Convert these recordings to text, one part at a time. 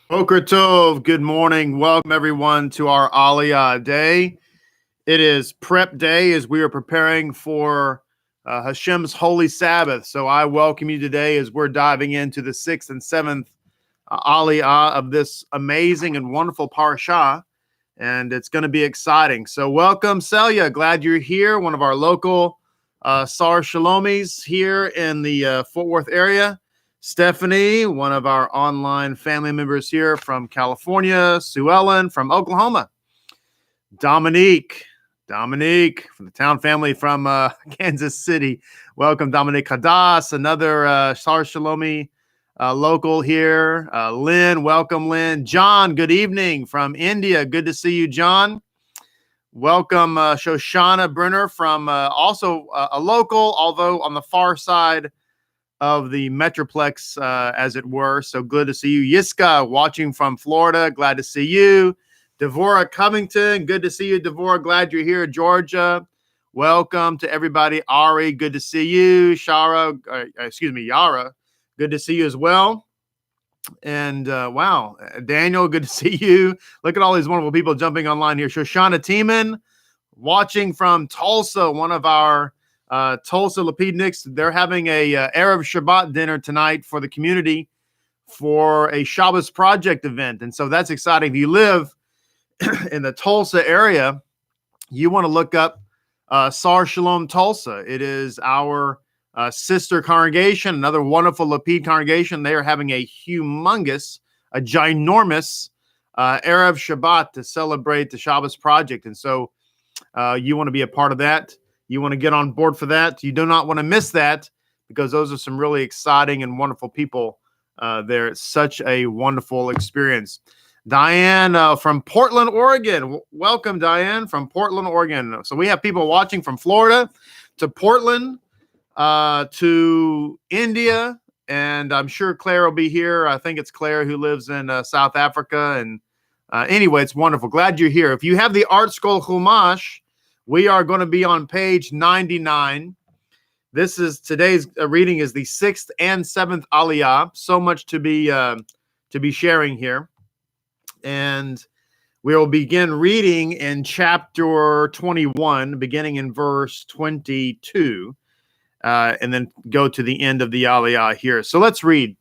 Boker Tov, good morning. Welcome everyone to our Aliyah day. It is prep day as we are preparing for Hashem's holy Sabbath. So I welcome you today as we're diving into the 6th and 7th Aliyah of this amazing and wonderful parasha. And it's going to be exciting. So welcome, Celia. Glad you're here. One of our local Sar Shalomis here in the Fort Worth area. Stephanie, one of our online family members here from California. Sue Ellen from Oklahoma. Dominique from the town family from Kansas City. Welcome, Dominique Hadas, another Sar Shalomi local here. Lynn, welcome, Lynn. John, good evening from India. Good to see you, John. Welcome, Shoshana Brenner from also a local, although on the far side of the Metroplex, as it were. So good to see you. Yiska, watching from Florida. Glad to see you. Devorah Covington, good to see you, Devorah. Glad you're here. Georgia, welcome to everybody. Ari, good to see you. Yara, good to see you as well. And wow, Daniel, good to see you. Look at all these wonderful people jumping online here. Shoshana Tiemann, watching from Tulsa, one of our Tulsa Lapidniks. They're having a Erev Shabbat dinner tonight for the community for a Shabbos project event. And so that's exciting. If you live in the Tulsa area, you want to look up Sar Shalom Tulsa. It is our sister congregation, another wonderful Lapid congregation. They are having a ginormous Erev Shabbat to celebrate the Shabbos project. And so you want to be a part of that. You want to get on board for that. You do not want to miss that because those are some really exciting and wonderful people there. It's such a wonderful experience. Diane from Portland, Oregon. Welcome, Diane, from Portland, Oregon. So we have people watching from Florida to Portland to India, and I'm sure Claire will be here. I think it's Claire who lives in South Africa. And anyway, it's wonderful. Glad you're here. If you have the Art Scroll Chumash, we are going to be on page 99. This is today's reading is the 6th and 7th Aliyah. So much to be sharing here. And we will begin reading in chapter 21, beginning in verse 22, and then go to the end of the Aliyah here. So let's read.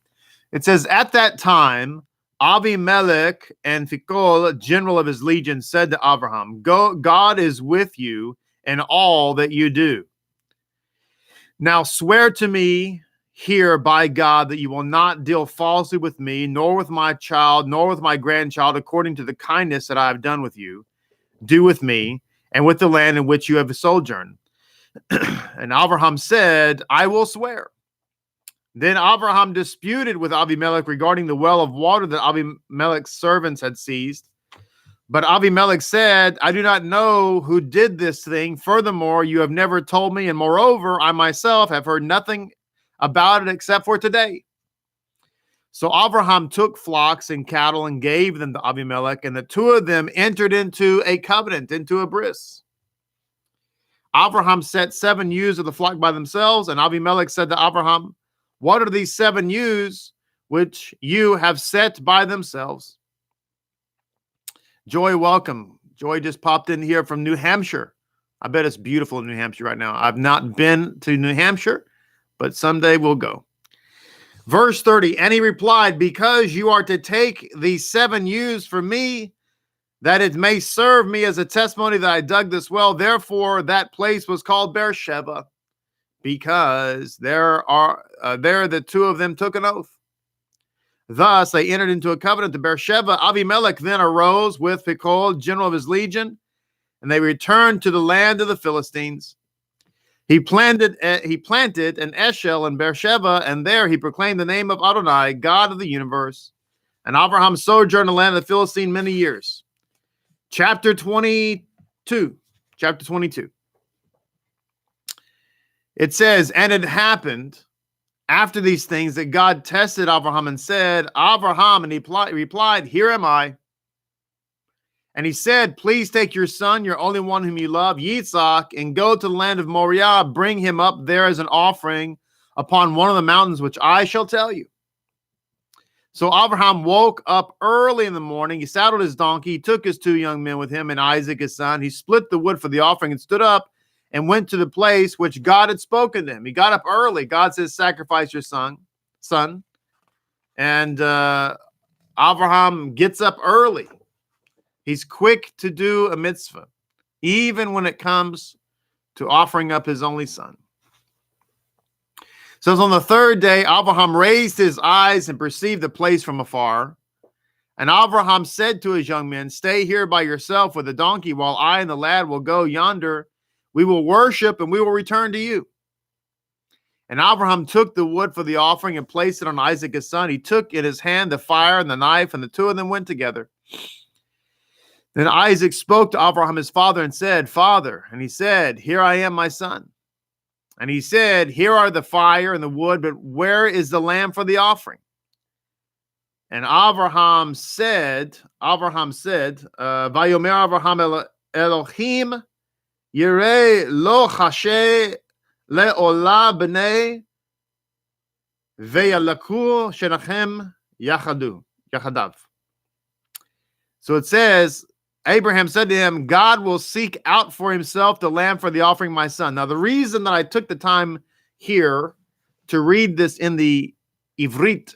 It says, at that time, Avimelech and Phicol, general of his legion, said to Abraham, God is with you in all that you do. Now swear to me here by God that you will not deal falsely with me, nor with my child, nor with my grandchild, according to the kindness that I have done with you. Do with me and with the land in which you have sojourned. And Abraham said, I will swear. Then Abraham disputed with Avimelech regarding the well of water that Avimelech's servants had seized. But Avimelech said, I do not know who did this thing. Furthermore, you have never told me, and moreover, I myself have heard nothing about it except for today. So Abraham took flocks and cattle and gave them to Avimelech, and the two of them entered into a covenant, into a bris. Abraham set 7 ewes of the flock by themselves, and Avimelech said to Abraham, what are these 7 ewes which you have set by themselves? Joy, welcome. Joy just popped in here from New Hampshire. I bet it's beautiful in New Hampshire right now. I've not been to New Hampshire, but someday we'll go. Verse 30, and he replied, because you are to take these 7 ewes from me, that it may serve me as a testimony that I dug this well. Therefore, that place was called Beersheba, because there the two of them took an oath. Thus they entered into a covenant to Beersheba. Avimelech then arose with Phicol, general of his legion, and they returned to the land of the Philistines. He planted an Eshel in Beersheba, and there he proclaimed the name of Adonai, God of the universe. And Abraham sojourned in the land of the Philistine many years. Chapter 22. It says, and it happened after these things that God tested Abraham and said, Abraham, and he replied, here am I. And he said, please take your son, your only one whom you love, Yitzhak, and go to the land of Moriah, bring him up there as an offering upon one of the mountains which I shall tell you. So Abraham woke up early in the morning. He saddled his donkey. He took his 2 young men with him and Isaac, his son. He split the wood for the offering and stood up and went to the place which God had spoken to him. He got up early. God says, sacrifice your son. And Abraham gets up early. He's quick to do a mitzvah, even when it comes to offering up his only son. It says, on the 3rd day, Abraham raised his eyes and perceived the place from afar. And Abraham said to his young men, stay here by yourself with the donkey, while I and the lad will go yonder. We will worship and we will return to you. And Abraham took the wood for the offering and placed it on Isaac his son. He took in his hand the fire and the knife, and the 2 of them went together. Then Isaac spoke to Abraham his father and said, Father. And he said, here I am, my son. And he said, here are the fire and the wood, but where is the lamb for the offering? And Abraham said, Vayomer Abraham Elohim Yireh lo chashe le'olah b'nei ve'yalaku shenachem yachadav. So it says, Abraham said to him, God will seek out for himself the lamb for the offering, my son. Now, the reason that I took the time here to read this in the Ivrit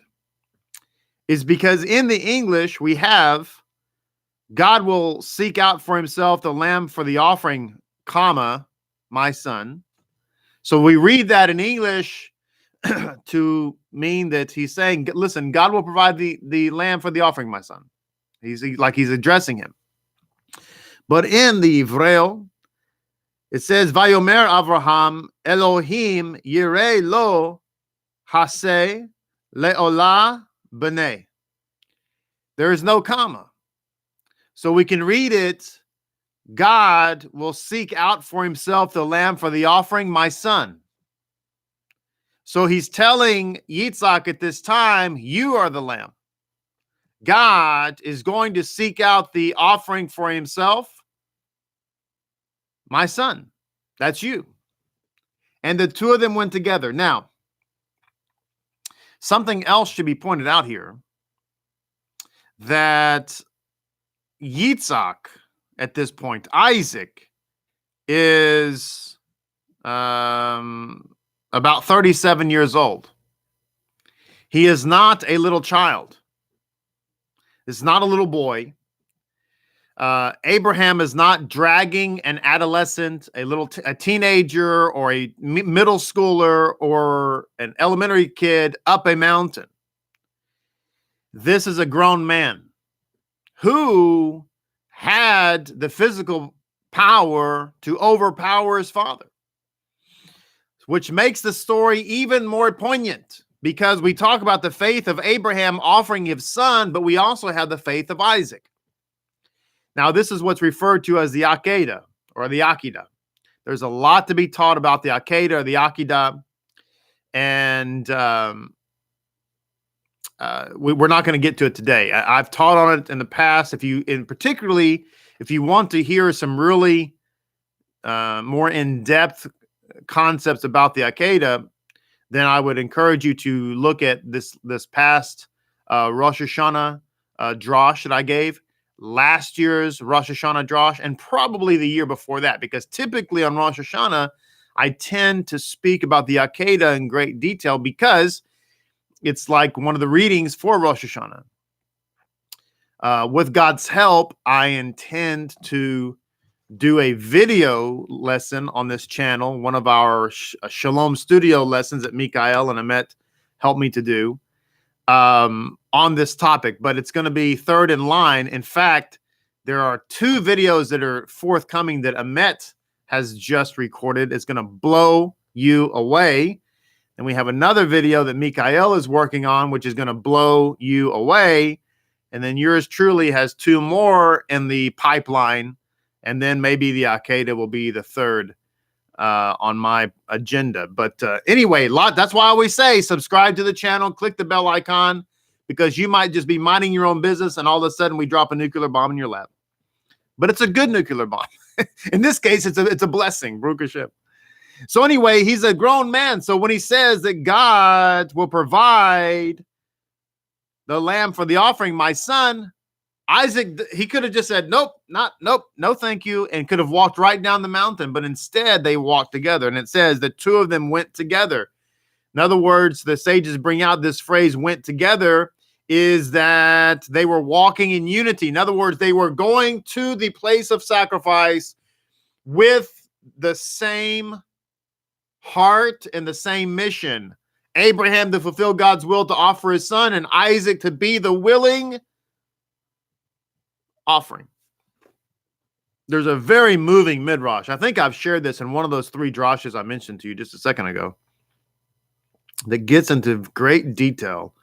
is because in the English, we have God will seek out for himself the lamb for the offering, comma, my son. So we read that in English to mean that he's saying, listen, God will provide the lamb for the offering, my son. He's addressing him. But in the Ivreo, it says, Vayomer Avraham Elohim Yireh lo haseh le'olah b'nei. There is no comma. So we can read it, God will seek out for himself the lamb for the offering, my son. So he's telling Yitzhak at this time, you are the lamb. God is going to seek out the offering for himself. My son, that's you. And the 2 of them went together. Now, something else should be pointed out here, that Yitzhak, at this point, Isaac, is about 37 years old. He is not a little child. It's not a little boy. Abraham is not dragging an adolescent, a teenager, or a middle schooler, or an elementary kid up a mountain. This is a grown man who had the physical power to overpower his father, which makes the story even more poignant, because we talk about the faith of Abraham offering his son, but we also have the faith of Isaac. Now, this is what's referred to as the Akedah or the Akedah. There's a lot to be taught about the Akedah or the Akedah, and we're not going to get to it today. I've taught on it in the past. Particularly if you want to hear some really more in-depth concepts about the Akedah, then I would encourage you to look at this past Rosh Hashanah drosh that I gave. Last year's Rosh Hashanah drosh, and probably the year before that, because typically on Rosh Hashanah, I tend to speak about the Akedah in great detail because it's like one of the readings for Rosh Hashanah. With God's help, I intend to do a video lesson on this channel, one of our Shalom Studio lessons that Mikael and Amet helped me to do. On this topic, but it's going to be third in line. In fact, there are 2 videos that are forthcoming that Amet has just recorded. It's going to blow you away. And we have another video that Mikael is working on, which is going to blow you away. And then yours truly has 2 more in the pipeline. And then maybe the Akedah will be the third on my agenda. But anyway, that's why I always say subscribe to the channel, click the bell icon, because you might just be minding your own business and all of a sudden we drop a nuclear bomb in your lap. But it's a good nuclear bomb. In this case, it's a blessing. Baruch Hashem. So anyway, he's a grown man. So when he says that God will provide the lamb for the offering, my son. Isaac, he could have just said, nope, no, thank you, and could have walked right down the mountain. But instead, they walked together. And it says the two of them went together. In other words, the sages bring out this phrase, went together, is that they were walking in unity. In other words, they were going to the place of sacrifice with the same heart and the same mission. Abraham to fulfill God's will to offer his son, and Isaac to be the willing offering. There's a very moving midrash. I think I've shared this in one of those 3 drashes I mentioned to you just a second ago, that gets into great detail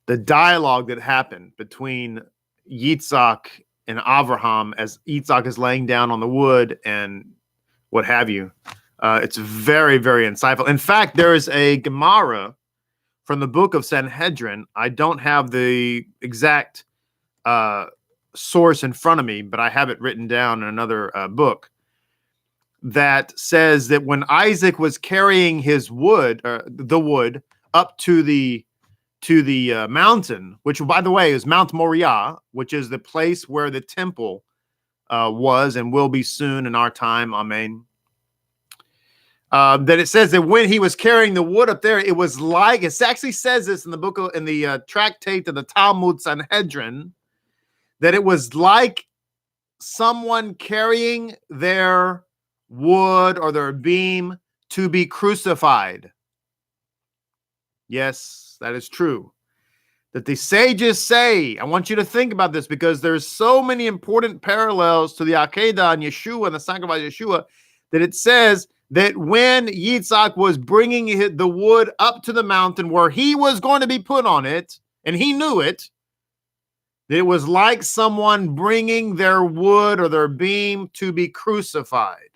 the dialogue that happened between Yitzhak and Avraham as Yitzhak is laying down on the wood and what have you. It's very, very insightful. In fact, there is a Gemara from the book of Sanhedrin. I don't have the exact source in front of me, but I have it written down in another book that says that when Isaac was carrying his wood, the wood, up to the mountain, which, by the way, is Mount Moriah, which is the place where the temple was and will be soon in our time. Amen. That it says that when he was carrying the wood up there, it was like, it actually says this in the book in the tractate of the Talmud Sanhedrin, that it was like someone carrying their wood or their beam to be crucified. Yes, that is true. That the sages say, I want you to think about this because there's so many important parallels to the Akedah and Yeshua and the sacrifice of Yeshua, that it says that when Yitzhak was bringing the wood up to the mountain where he was going to be put on it, and he knew it, it was like someone bringing their wood or their beam to be crucified.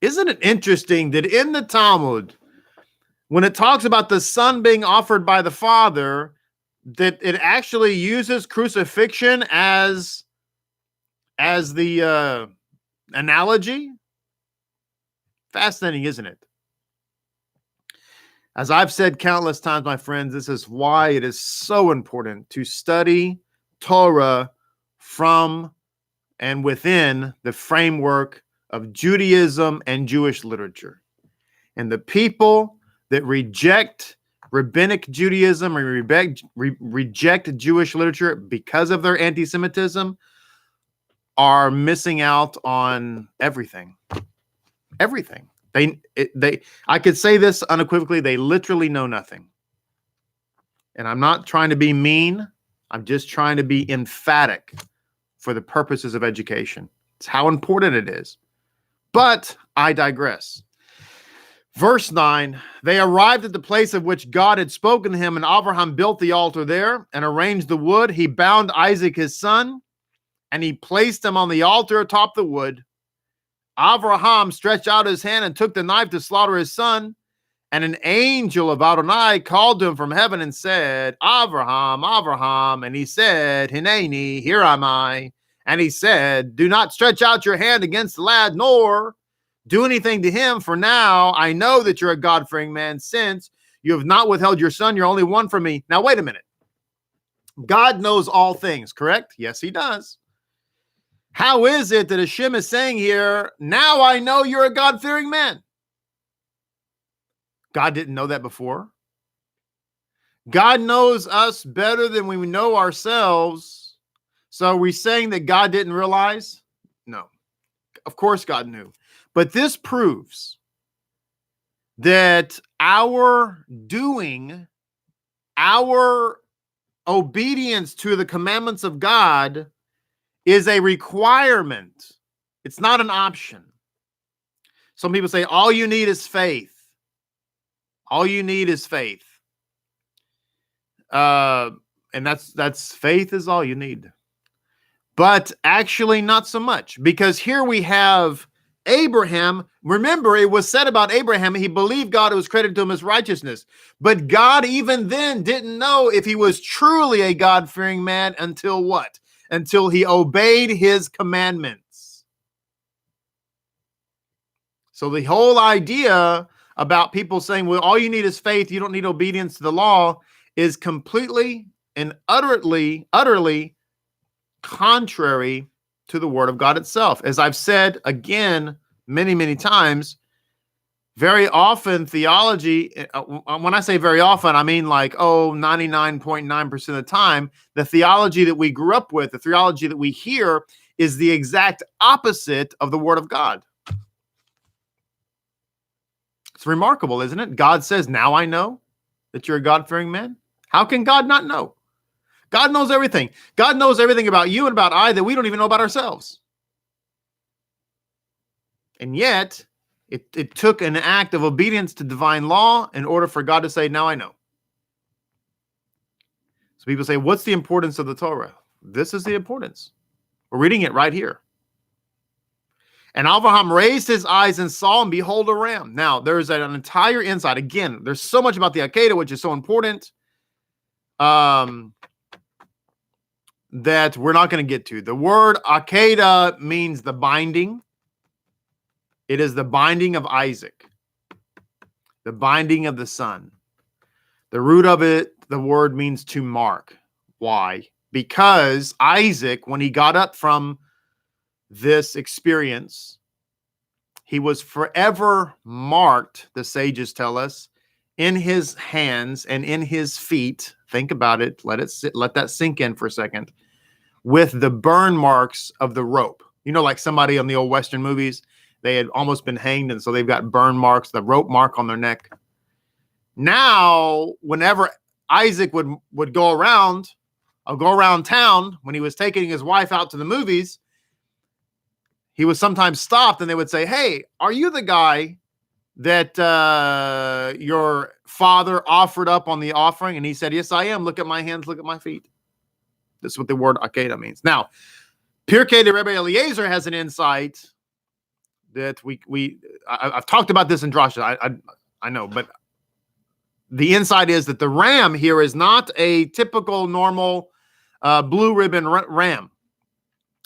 Isn't it interesting that in the Talmud, when it talks about the son being offered by the father, that it actually uses crucifixion as the analogy? Fascinating, isn't it? As I've said countless times, my friends, this is why it is so important to study Torah from and within the framework of Judaism and Jewish literature. And the people that reject rabbinic Judaism or reject Jewish literature because of their anti-Semitism are missing out on everything. Everything. I could say this unequivocally, they literally know nothing. And I'm not trying to be mean. I'm just trying to be emphatic for the purposes of education. It's how important it is. But I digress. Verse 9, they arrived at the place of which God had spoken to him, and Abraham built the altar there and arranged the wood. He bound Isaac his son, and he placed him on the altar atop the wood. Abraham stretched out his hand and took the knife to slaughter his son. And an angel of Adonai called to him from heaven and said, Abraham, Abraham. And he said, Hineni, here am I. And he said, do not stretch out your hand against the lad, nor do anything to him. For now I know that you're a God-fearing man, since you have not withheld your son, your only one, from me. Now, wait a minute. God knows all things, correct? Yes, he does. How is it that Hashem is saying here, now I know you're a God-fearing man? God didn't know that before. God knows us better than we know ourselves. So are we saying that God didn't realize? No. Of course God knew. But this proves that our doing, our obedience to the commandments of God is a requirement. It's not an option. Some people say all you need is faith. All you need is faith. And that's faith is all you need. But actually not so much, because here we have Abraham. Remember, it was said about Abraham, he believed God, it was credited to him as righteousness. But God even then didn't know if he was truly a God-fearing man until what? Until he obeyed his commandments. So the whole idea about people saying, well, all you need is faith, you don't need obedience to the law, is completely and utterly contrary to the word of God itself. As I've said again many, many times, very often theology, when I say very often, I mean like, 99.9% of the time, the theology that we grew up with, the theology that we hear is the exact opposite of the word of God. It's remarkable, isn't it? God says, now I know that you're a God-fearing man. How can God not know? God knows everything. God knows everything about you and about I that we don't even know about ourselves. And yet, it took an act of obedience to divine law in order for God to say, now I know. So people say, what's the importance of the Torah? This is the importance. We're reading it right here. And Abraham raised his eyes and saw, and behold, a ram. Now, there's an entire insight. Again, there's so much about the Akedah, which is so important, that we're not going to get to. The word Akedah means the binding. It is the binding of Isaac, the binding of the son. The root of it, the word means to mark. Why? Because Isaac, when he got up from this experience, he was forever marked, the sages tell us, in his hands and in his feet. Think about it. Let that sink in for a second. With the burn marks of the rope. You know, like somebody on the old Western movies, they had almost been hanged, and so they've got burn marks, the rope mark on their neck. Now, whenever Isaac would go around town, when he was taking his wife out to the movies, he was sometimes stopped, and they would say, hey, are you the guy that your father offered up on the offering? And he said, yes, I am. Look at my hands, look at my feet. This is what the word Akedah means. Now, Pirkei de Rabbi Eliezer has an insight that I've talked about this in Drasha. I know, but the insight is that the ram here is not a typical normal blue ribbon ram.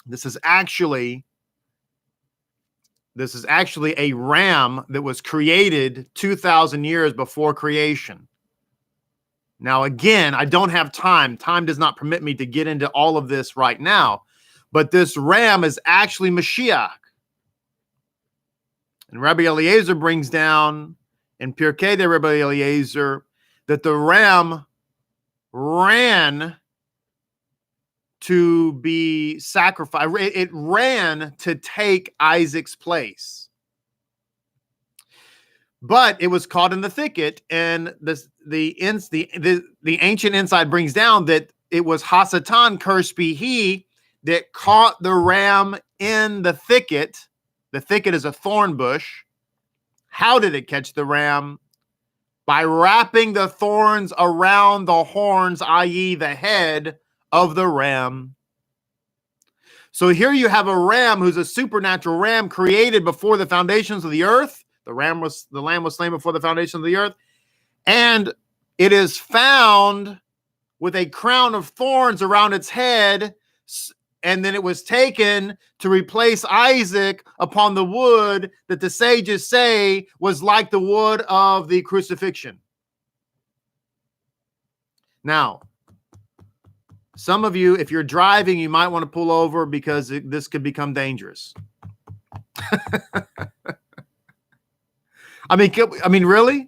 This is actually a ram that was created 2,000 years before creation. Now, again, I don't have time. Time does not permit me to get into all of this right now. But this ram is actually Mashiach. And Rabbi Eliezer brings down in Pirkei de Rabbi Eliezer that the ram ran to be sacrificed. It ran to take Isaac's place. But it was caught in the thicket, and the ancient insight brings down that it was Hasatan, cursed be he, that caught the ram in the thicket. The thicket is a thorn bush. How did it catch the ram? By wrapping the thorns around the horns, i.e. the head of the ram. So here you have a ram who's a supernatural ram created before the foundations of the earth. The lamb was slain before the foundation of the earth. And it is found with a crown of thorns around its head. And then it was taken to replace Isaac upon the wood that the sages say was like the wood of the crucifixion. Now, some of you, if you're driving, you might want to pull over because this could become dangerous. I mean, really?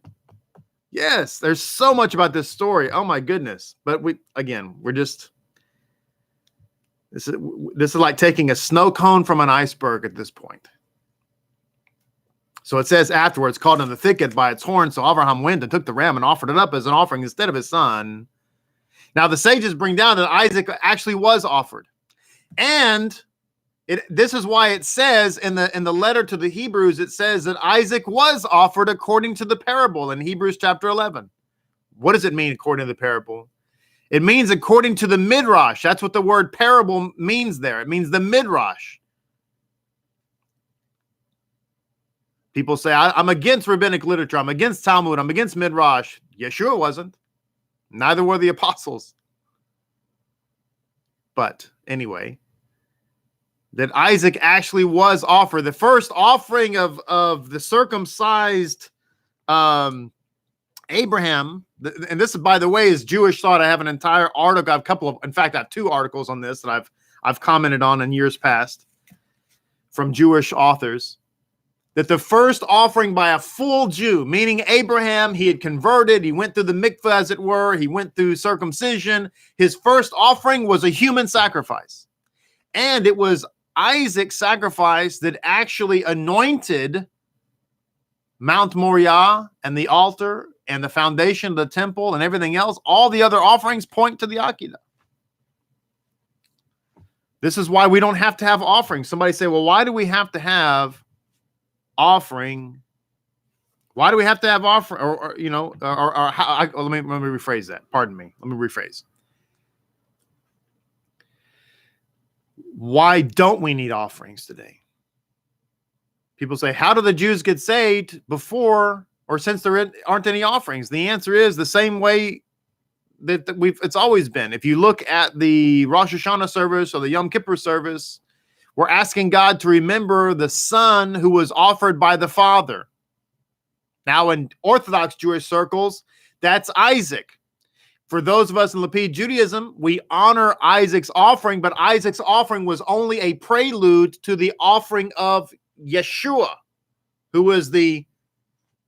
Yes, there's so much about this story. Oh my goodness. But this is like taking a snow cone from an iceberg at this point. So it says afterwards, caught in the thicket by its horn. So Abraham went and took the ram and offered it up as an offering instead of his son. Now the sages bring down that Isaac actually was offered. And this is why it says in the letter to the Hebrews, it says that Isaac was offered according to the parable in Hebrews chapter 11. What does it mean according to the parable? It means according to the midrash. That's what the word parable means there. It means the midrash. People say, I'm against rabbinic literature. I'm against Talmud. I'm against midrash. Yeshua wasn't. Neither were the apostles. But anyway, that Isaac actually was offered. The first offering of the circumcised Abraham, and this, by the way, is Jewish thought. I have an entire article. I have a couple of, in fact, I have 2 articles on this that I've commented on in years past from Jewish authors. That the first offering by a full Jew, meaning Abraham, he had converted, he went through the mikveh, as it were, he went through circumcision. His first offering was a human sacrifice. And it was Isaac's sacrifice that actually anointed Mount Moriah and the altar and the foundation of the temple and everything else. All the other offerings point to the Akedah. This is why we don't have to have offerings. Somebody say, well, why do we have to have offering? Why do we have to have offering? Or let me rephrase that. Pardon me. Let me rephrase. Why don't we need offerings today? People say, how do the Jews get saved before or since there aren't any offerings? The answer is the same way that it's always been. If you look at the Rosh Hashanah service or the Yom Kippur service, we're asking God to remember the son who was offered by the father. Now, in Orthodox Jewish circles, that's Isaac. For those of us in Lapid Judaism, we honor Isaac's offering, but Isaac's offering was only a prelude to the offering of Yeshua, who was the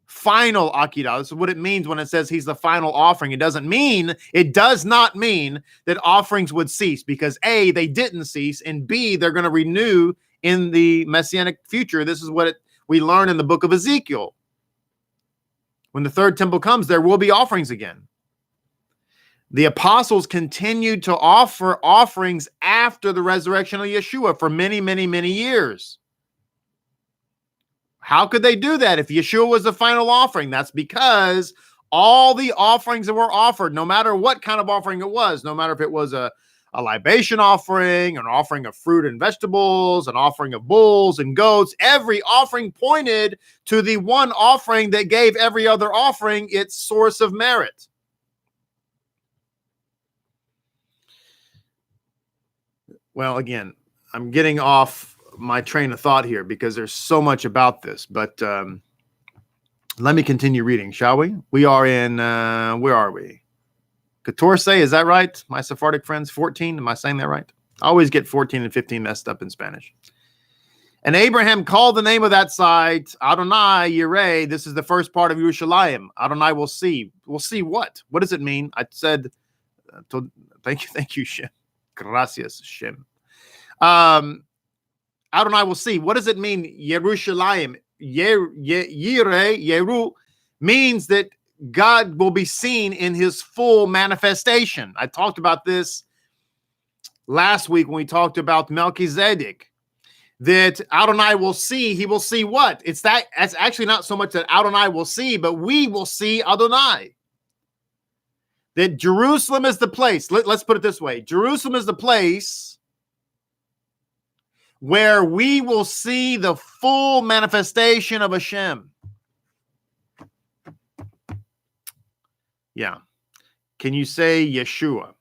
final Akedah. This is what it means when it says he's the final offering. It does not mean that offerings would cease, because A, they didn't cease, and B, they're going to renew in the Messianic future. This is what we learn in the book of Ezekiel. When the 3rd temple comes, there will be offerings again. The apostles continued to offer offerings after the resurrection of Yeshua for many, many, many years. How could they do that if Yeshua was the final offering? That's because all the offerings that were offered, no matter what kind of offering it was, no matter if it was a libation offering, an offering of fruit and vegetables, an offering of bulls and goats, every offering pointed to the one offering that gave every other offering its source of merit. Well, again, I'm getting off my train of thought here because there's so much about this, but let me continue reading, shall we? We are in, where are we? 14, is that right? My Sephardic friends, 14, am I saying that right? I always get 14 and 15 messed up in Spanish. And Abraham called the name of that site Adonai Yireh. This is the first part of Yerushalayim. Adonai will see. We'll see what? What does it mean? I said, thank you, Shem. Gracias, Shem. Adonai will see. What does it mean? Yerushalayim. Yireh, Yeru, means that God will be seen in his full manifestation. I talked about this last week when we talked about Melchizedek, that Adonai will see. He will see what? It's actually not so much that Adonai will see, but we will see Adonai. That Jerusalem is the place. Let's put it this way. Jerusalem is the place where we will see the full manifestation of Hashem. Yeah. Can you say Yeshua?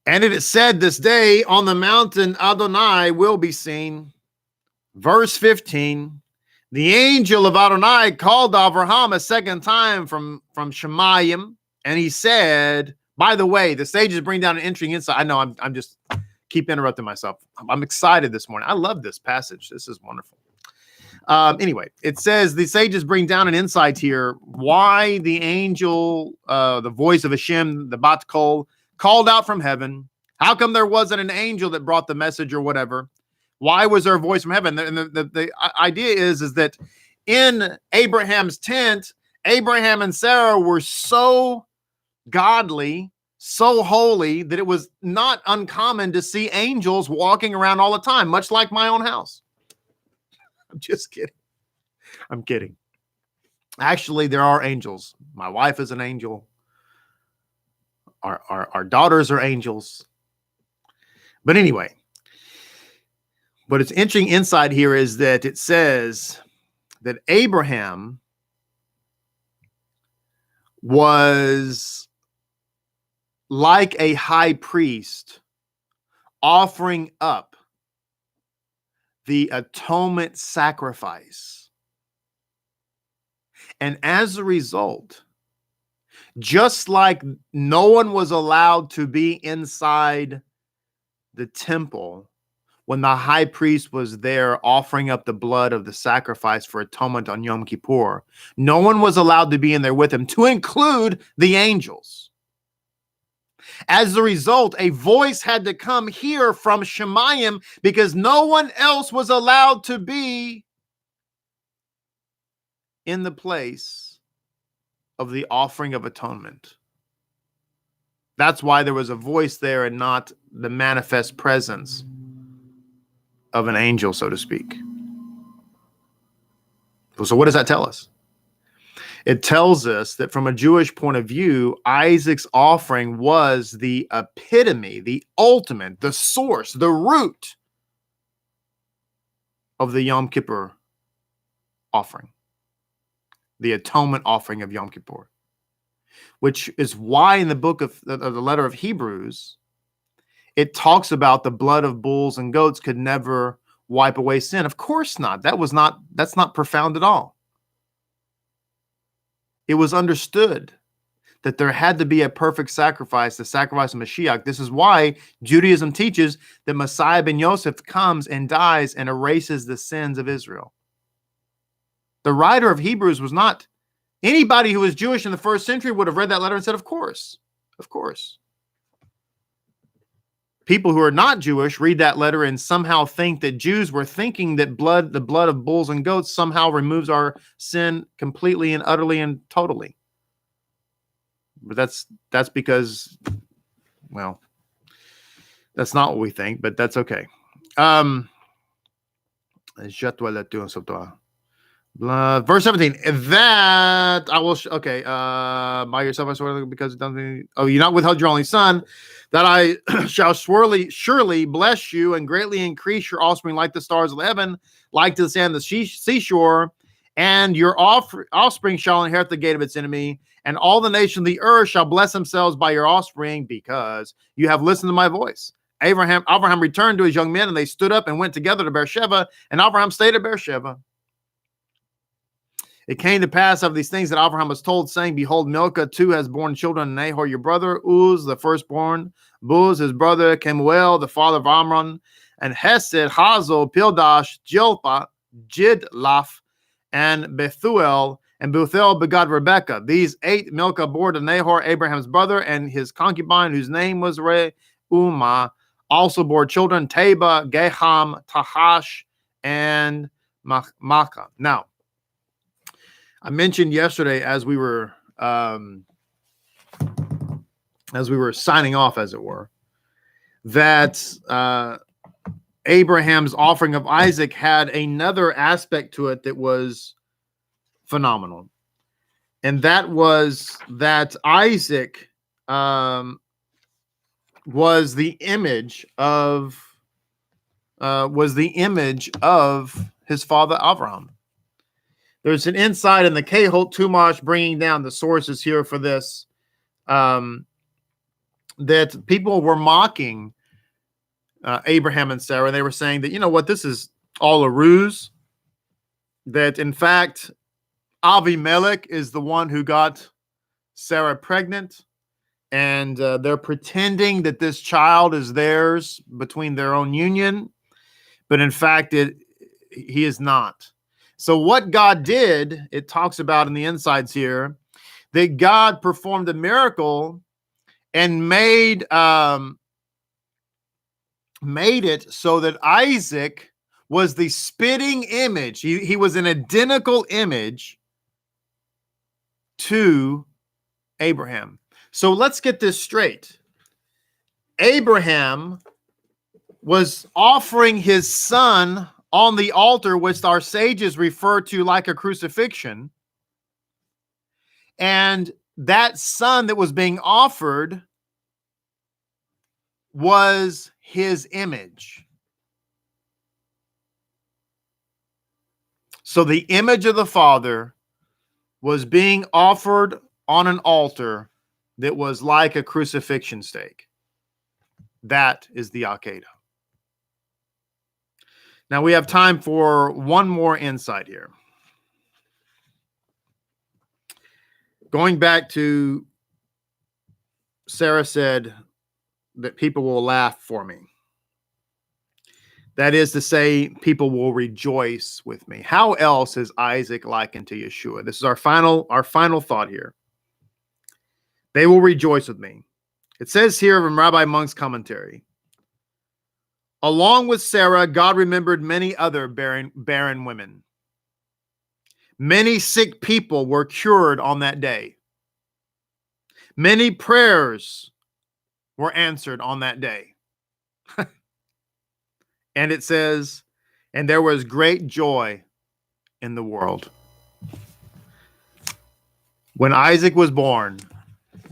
And it is said this day on the mountain Adonai will be seen. Verse 15, the angel of Adonai called Avraham a second time from Shemayim, and he said, by the way, the sages bring down an interesting insight. I know I'm just keep interrupting myself. I'm excited this morning. I love this passage. This is wonderful. Anyway, it says the sages bring down an insight here. Why the angel, the voice of Hashem, the Bat Kol, called out from heaven. How come there wasn't an angel that brought the message or whatever? Why was there a voice from heaven? And the idea is that in Abraham's tent, Abraham and Sarah were so godly, so holy, that it was not uncommon to see angels walking around all the time, much like my own house. I'm just kidding. I'm kidding. Actually, there are angels. My wife is an angel. Our daughters are angels. But anyway, but it's interesting insight here is that it says that Abraham was like a high priest offering up the atonement sacrifice And as a result, just like no one was allowed to be inside the temple when the high priest was there offering up the blood of the sacrifice for atonement on Yom Kippur, no one was allowed to be in there with him, to include the angels. As a result, a voice had to come here from Shemayim because no one else was allowed to be in the place of the offering of atonement. That's why there was a voice there and not the manifest presence of an angel, so to speak. So what does that tell us? It tells us that from a Jewish point of view, Isaac's offering was the epitome, the ultimate, the source, the root of the Yom Kippur offering, the atonement offering of Yom Kippur, which is why in the book of the letter of Hebrews, it talks about the blood of bulls and goats could never wipe away sin. Of course not. That's not profound at all. It was understood that there had to be a perfect sacrifice, the sacrifice of Mashiach. This is why Judaism teaches that Messiah ben Yosef comes and dies and erases the sins of Israel. The writer of Hebrews was not anybody who was Jewish in the first century would have read that letter and said, of course, of course. People who are not Jewish read that letter and somehow think that Jews were thinking that the blood of bulls and goats somehow removes our sin completely and utterly and totally. But that's because, well, that's not what we think, but that's okay. Verse 17, that I will, by yourself I swear, because it doesn't, you not withheld your only son, that I shall surely bless you and greatly increase your offspring like the stars of the heaven, like to the sand of the seashore, and your offspring shall inherit the gate of its enemy, and all the nations of the earth shall bless themselves by your offspring, because you have listened to my voice. Abraham returned to his young men, and they stood up and went together to Beersheba, and Abraham stayed at Beersheba. It came to pass of these things that Abraham was told, saying, behold, Milcah too has borne children, Nahor your brother, Uz the firstborn, Buz his brother, Kemuel the father of Amram, and Hesed, Hazo, Pildash, Jilpah, Jidlaph, and Bethuel, and Bethuel begot Rebekah. These 8 Milcah bore to Nahor, Abraham's brother, and his concubine, whose name was Reumah, also bore children, Teba, Geham, Tahash, and Makkah. Now, I mentioned yesterday as we were signing off, as it were, that Abraham's offering of Isaac had another aspect to it that was phenomenal, and that was that Isaac was the image of his father Abraham. There's an insight in the Kehot Tumash bringing down the sources here for this, that people were mocking Abraham and Sarah. They were saying that, you know what, this is all a ruse, that in fact, Avimelech is the one who got Sarah pregnant, and they're pretending that this child is theirs between their own union, but in fact, he is not. So what God did, it talks about in the insides here, that God performed a miracle and made it so that Isaac was the spitting image. He was an identical image to Abraham. So let's get this straight. Abraham was offering his son on the altar, which our sages refer to like a crucifixion. And that son that was being offered was his image. So the image of the Father was being offered on an altar that was like a crucifixion stake. That is the Akedah. Now we have time for one more insight here. Going back to Sarah said that people will laugh for me. That is to say, people will rejoice with me. How else is Isaac likened to Yeshua? This is our final thought here. They will rejoice with me. It says here in Rabbi Monk's commentary, along with Sarah, God remembered many other barren women. Many sick people were cured on that day. Many prayers were answered on that day. And it says, and there was great joy in the world. When Isaac was born,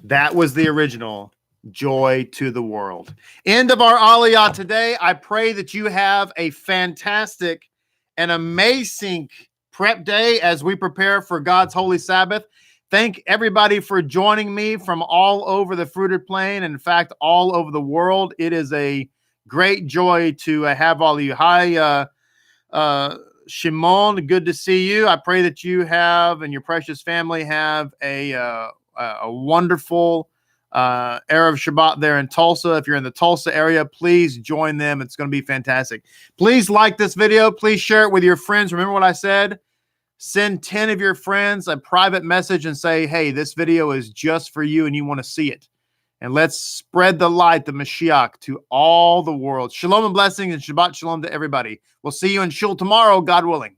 that was the original joy to the world. End of our Aliyah today. I pray that you have a fantastic and amazing prep day as we prepare for God's holy Sabbath. Thank everybody for joining me from all over the fruited plain. In fact, all over the world. It is a great joy to have all of you. Hi, Shimon, good to see you. I pray that you have and your precious family have a wonderful Erev Shabbat there in Tulsa. If you're in the Tulsa area, please join them. It's going to be fantastic. Please like this video. Please share it with your friends. Remember what I said? Send 10 of your friends a private message and say, hey, this video is just for you and you want to see it. And let's spread the light, the Mashiach, to all the world. Shalom and blessings and Shabbat Shalom to everybody. We'll see you in Shul tomorrow, God willing.